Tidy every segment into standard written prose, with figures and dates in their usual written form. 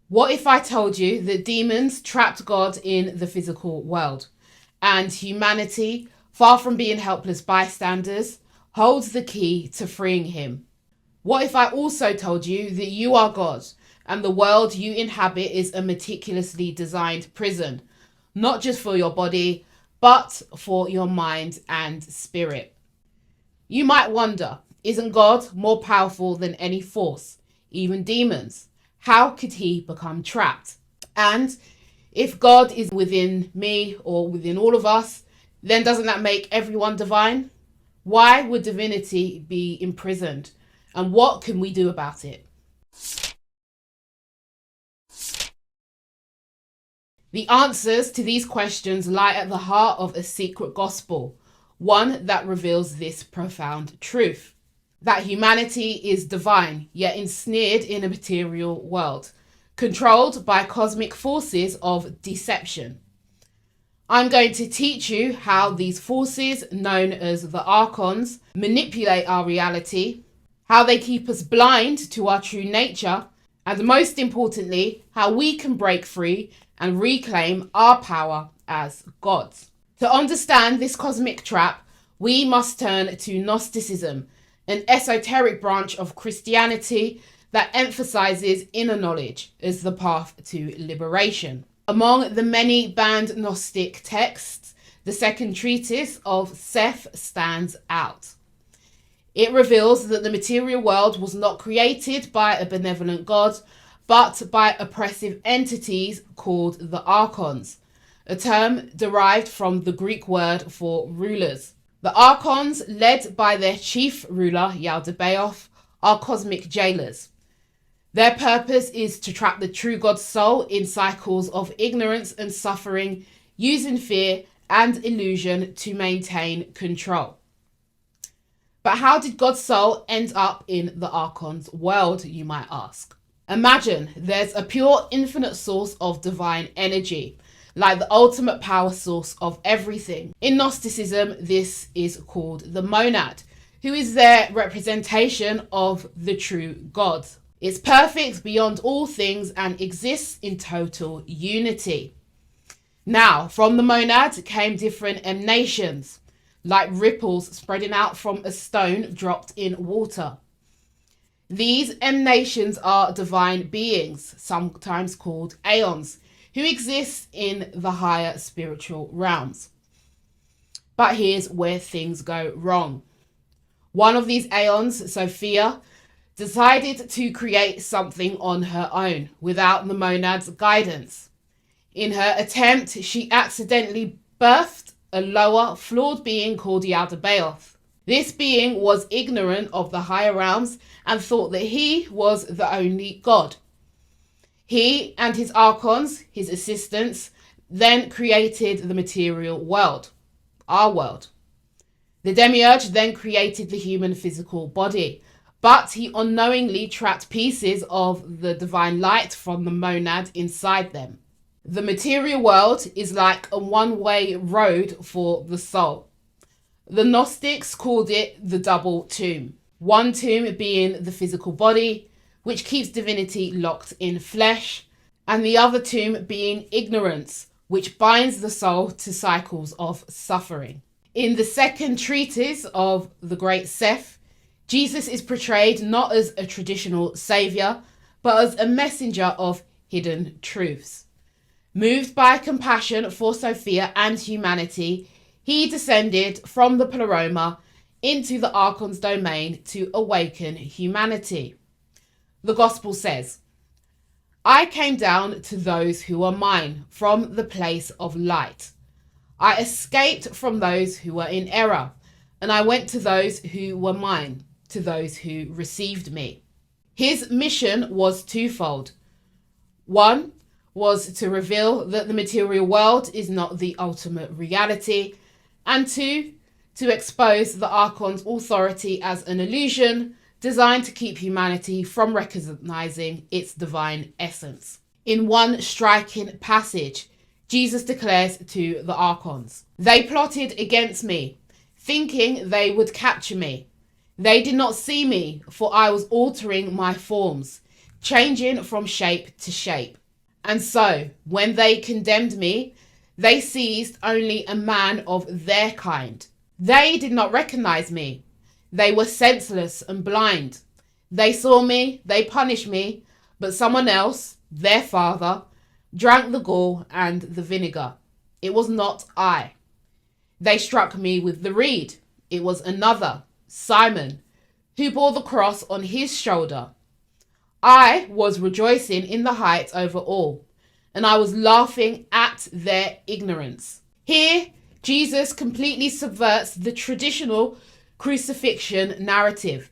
What if I told you that demons trapped God in the physical world, and humanity, far from being helpless bystanders, holds the key to freeing him? What if I also told you that you are God, and the world you inhabit is a meticulously designed prison, not just for your body, but for your mind and spirit? You might wonder, isn't God more powerful than any force, even demons? How could he become trapped? And if God is within me or within all of us, then doesn't that make everyone divine? Why would divinity be imprisoned? And what can we do about it? The answers to these questions lie at the heart of a secret gospel, one that reveals this profound truth: that humanity is divine, yet ensnared in a material world, controlled by cosmic forces of deception. I'm going to teach you how these forces, known as the archons, manipulate our reality, how they keep us blind to our true nature, and most importantly, how we can break free and reclaim our power as gods. To understand this cosmic trap, we must turn to Gnosticism, an esoteric branch of Christianity that emphasizes inner knowledge as the path to liberation. Among the many banned Gnostic texts, the Second Treatise of Seth stands out. It reveals that the material world was not created by a benevolent God, but by oppressive entities called the archons, a term derived from the Greek word for rulers. The archons, led by their chief ruler, Yaldabaoth, are cosmic jailers. Their purpose is to trap the true God's soul in cycles of ignorance and suffering, using fear and illusion to maintain control. But how did God's soul end up in the archons' world, you might ask? Imagine there's a pure infinite source of divine energy, like the ultimate power source of everything. In Gnosticism, this is called the monad, who is their representation of the true God. It's perfect beyond all things and exists in total unity. Now, from the monad came different emanations, like ripples spreading out from a stone dropped in water. These emanations are divine beings, sometimes called aeons, who exist in the higher spiritual realms. But here's where things go wrong. One of these aeons, Sophia, decided to create something on her own without the monad's guidance. In her attempt, she accidentally birthed a lower, flawed being called Yaldabaoth. This being was ignorant of the higher realms and thought that he was the only God. He and his archons, his assistants, then created the material world, our world. The demiurge then created the human physical body, but he unknowingly trapped pieces of the divine light from the monad inside them. The material world is like a one-way road for the soul. The Gnostics called it the double tomb. One tomb being the physical body, which keeps divinity locked in flesh, and the other tomb being ignorance, which binds the soul to cycles of suffering. In the Second Treatise of the Great Seth, Jesus is portrayed not as a traditional saviour, but as a messenger of hidden truths. Moved by compassion for Sophia and humanity, he descended from the Pleroma into the archon's domain to awaken humanity. The Gospel says, "I came down to those who are mine from the place of light. I escaped from those who were in error, and I went to those who were mine, to those who received me." His mission was twofold. One was to reveal that the material world is not the ultimate reality, and two, to expose the archon's authority as an illusion designed to keep humanity from recognizing its divine essence. In one striking passage, Jesus declares to the archons, "They plotted against me, thinking they would capture me. They did not see me, for I was altering my forms, changing from shape to shape. And so, when they condemned me, they seized only a man of their kind. They did not recognize me. They were senseless and blind. They saw me, they punished me, but someone else, their father, drank the gall and the vinegar. It was not I. They struck me with the reed. It was another, Simon, who bore the cross on his shoulder. I was rejoicing in the heights over all, and I was laughing at their ignorance. Here, Jesus completely subverts the traditional crucifixion narrative.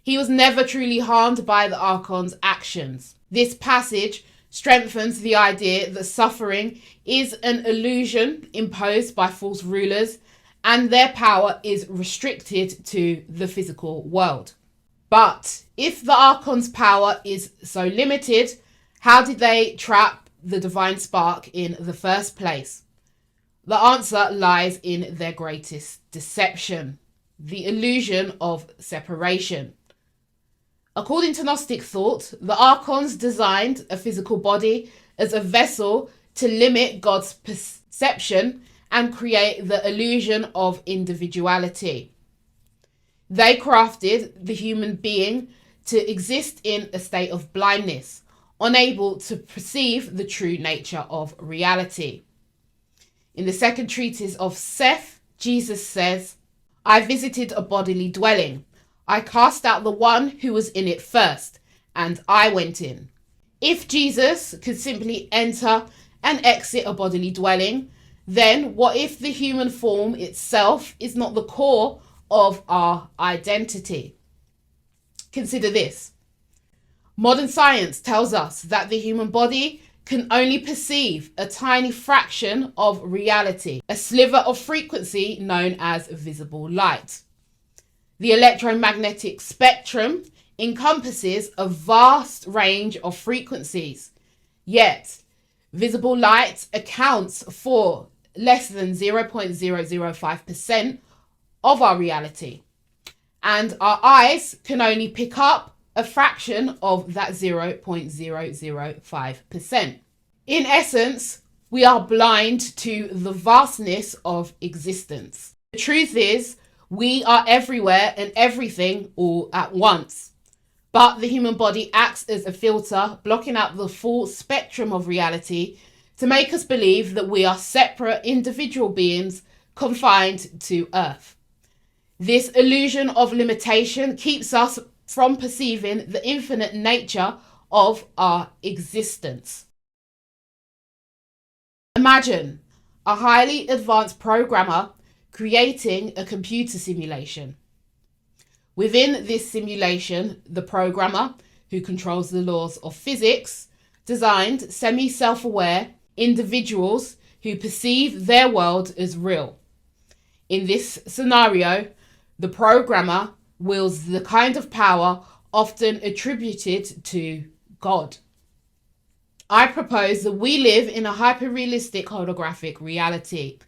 He was never truly harmed by the archons' actions. This passage strengthens the idea that suffering is an illusion imposed by false rulers and their power is restricted to the physical world. But if the archons' power is so limited, how did they trap the divine spark in the first place? The answer lies in their greatest deception, the illusion of separation. According to Gnostic thought, the archons designed a physical body as a vessel to limit God's perception and create the illusion of individuality. They crafted the human being to exist in a state of blindness, unable to perceive the true nature of reality. In the Second Treatise of Seth, Jesus says, I visited a bodily dwelling. I cast out the one who was in it first, and I went in. If Jesus could simply enter and exit a bodily dwelling, then what if the human form itself is not the core of our identity? Consider this. Modern science tells us that the human body can only perceive a tiny fraction of reality, a sliver of frequency known as visible light. The electromagnetic spectrum encompasses a vast range of frequencies, yet visible light accounts for less than 0.005% of our reality, and our eyes can only pick up a fraction of that 0.005%. In essence, we are blind to the vastness of existence. The truth is, we are everywhere and everything all at once. But the human body acts as a filter, blocking out the full spectrum of reality to make us believe that we are separate individual beings confined to Earth. This illusion of limitation keeps us from perceiving the infinite nature of our existence. Imagine a highly advanced programmer creating a computer simulation. Within this simulation, the programmer, who controls the laws of physics, designed semi-self-aware individuals who perceive their world as real. In this scenario, the programmer wields the kind of power often attributed to God. I propose that we live in a hyper-realistic holographic reality,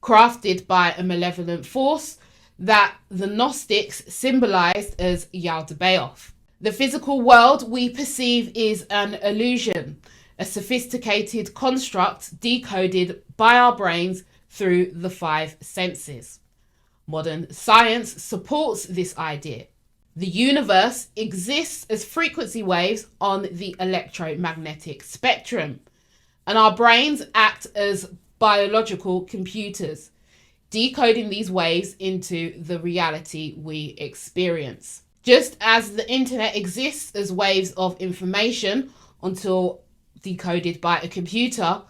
crafted by a malevolent force that the Gnostics symbolized as Yaldabaoth. The physical world we perceive is an illusion, a sophisticated construct decoded by our brains through the five senses. Modern science supports this idea. The universe exists as frequency waves on the electromagnetic spectrum, and our brains act as biological computers, decoding these waves into the reality we experience. Just as the internet exists as waves of information until decoded by a computer,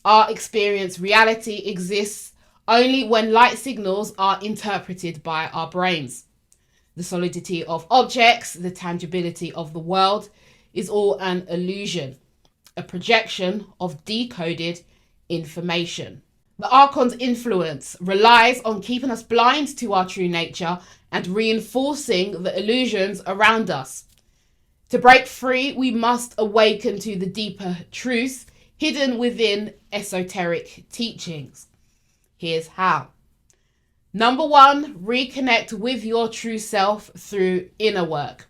our experienced reality exists only when light signals are interpreted by our brains. The solidity of objects, the tangibility of the world is all an illusion, a projection of decoded information. The archon's influence relies on keeping us blind to our true nature and reinforcing the illusions around us. To break free, we must awaken to the deeper truths hidden within esoteric teachings. Here's how. Number 1, reconnect with your true self through inner work.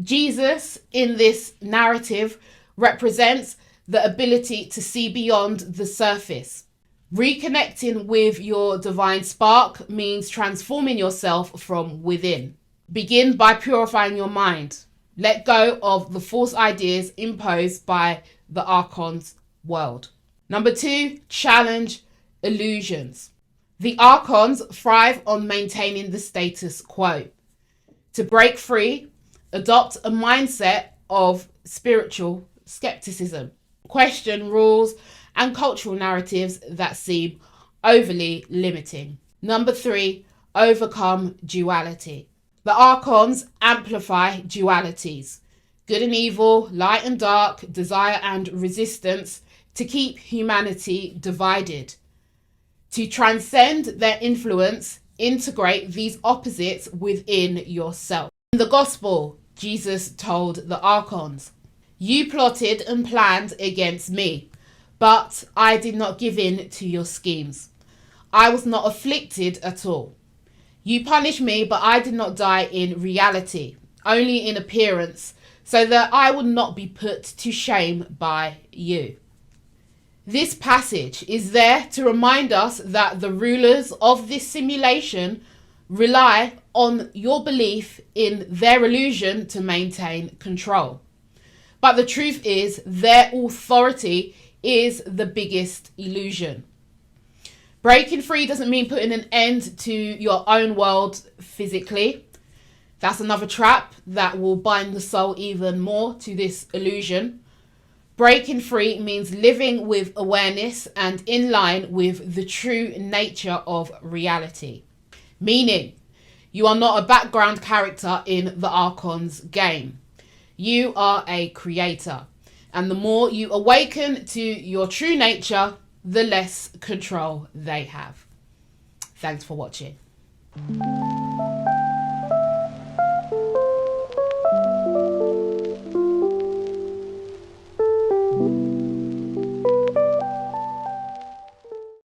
Jesus, in this narrative, represents the ability to see beyond the surface. Reconnecting with your divine spark means transforming yourself from within. Begin by purifying your mind. Let go of the false ideas imposed by the archons world. Number 2, challenge illusions. The archons thrive on maintaining the status quo. To break free, adopt a mindset of spiritual skepticism. Question rules and cultural narratives that seem overly limiting. Number 3, overcome duality. The archons amplify dualities, good and evil, light and dark, desire and resistance, to keep humanity divided. To transcend their influence, integrate these opposites within yourself. In the gospel, Jesus told the archons, "You plotted and planned against me, but I did not give in to your schemes. I was not afflicted at all. You punished me, but I did not die in reality, only in appearance, so that I would not be put to shame by you." This passage is there to remind us that the rulers of this simulation rely on your belief in their illusion to maintain control. But the truth is, their authority is the biggest illusion. Breaking free doesn't mean putting an end to your own world physically. That's another trap that will bind the soul even more to this illusion. Breaking free means living with awareness and in line with the true nature of reality. Meaning, you are not a background character in the archon's game. You are a creator. And the more you awaken to your true nature, the less control they have. Thanks for watching.